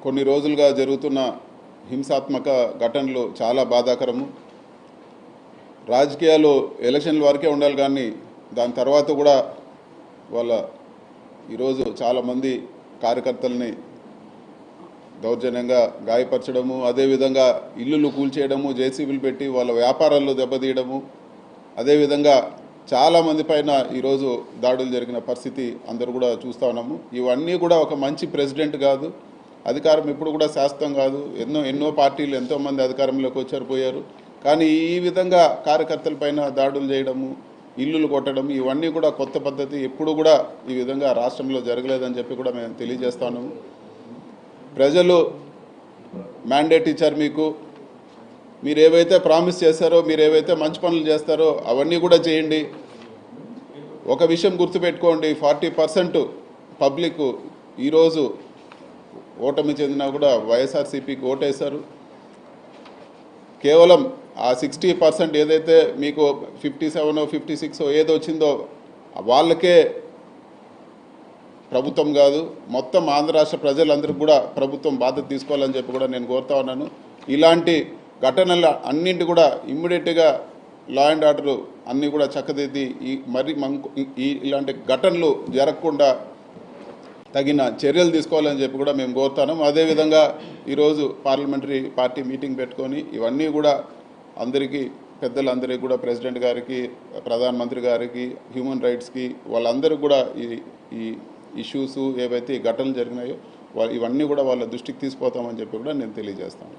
కొన్ని రోజులుగా జరుగుతున్న హింసాత్మక ఘటనలు చాలా బాధాకరము. రాజకీయాలు ఎలక్షన్ల వరకే ఉండాలి, కానీ దాని తర్వాత కూడా వాళ్ళ ఈరోజు చాలామంది కార్యకర్తల్ని దౌర్జన్యంగా గాయపరచడము, అదేవిధంగా ఇల్లులు కూల్చేయడము, జేసీబీలు పెట్టి వాళ్ళ వ్యాపారాల్లో దెబ్బతీయడము, అదేవిధంగా చాలామంది పైన ఈరోజు దాడులు జరిగిన పరిస్థితి అందరూ కూడా చూస్తూ ఉన్నాము. ఇవన్నీ కూడా ఒక మంచి ప్రెసిడెంట్ కాదు. అధికారం ఎప్పుడు కూడా శాశ్వతం కాదు. ఎన్నో పార్టీలు ఎంతోమంది అధికారంలోకి వచ్చారు, పోయారు. కానీ ఈ విధంగా కార్యకర్తలపైన దాడులు చేయడము, ఇల్లులు కొట్టడం, ఇవన్నీ కూడా కొత్త పద్ధతి. ఎప్పుడు కూడా ఈ విధంగా రాష్ట్రంలో జరగలేదని చెప్పి కూడా మేము తెలియజేస్తాను. ప్రజలు మ్యాండేట్ ఇచ్చారు మీకు. మీరు ఏవైతే ప్రామిస్ చేస్తారో, మీరు ఏవైతే మంచి పనులు చేస్తారో అవన్నీ కూడా చేయండి. ఒక విషయం గుర్తుపెట్టుకోండి, 40% పబ్లిక్ ఈరోజు ఓటమి చెందినా కూడా వైఎస్ఆర్సీపీకి ఓటేశారు. కేవలం ఆ 60% ఏదైతే మీకు 57 56 ఏదో వచ్చిందో వాళ్ళకే ప్రభుత్వం కాదు, మొత్తం ఆంధ్ర రాష్ట్ర ప్రజలందరికీ కూడా ప్రభుత్వం బాధ్యత తీసుకోవాలని చెప్పి కూడా నేను కోరుతా ఉన్నాను. ఇలాంటి ఘటనలు అన్నింటి కూడా ఇమ్మీడియట్గా లా అండ్ ఆర్డర్ అన్నీ కూడా చక్కదిద్ది ఇలాంటి ఘటనలు జరగకుండా తగిన చర్యలు తీసుకోవాలని చెప్పి కూడా మేము కోరుతాము. అదేవిధంగా ఈరోజు పార్లమెంటరీ పార్టీ మీటింగ్ పెట్టుకొని ఇవన్నీ కూడా అందరికీ, పెద్దలందరికీ కూడా, ప్రెసిడెంట్ గారికి, ప్రధానమంత్రి గారికి, హ్యూమన్ రైట్స్కి, వాళ్ళందరూ కూడా ఈ ఇష్యూస్ ఏవైతే ఘటనలు జరిగినాయో ఇవన్నీ కూడా వాళ్ళ దృష్టికి తీసుకుపోతామని చెప్పి కూడా నేను తెలియజేస్తాను.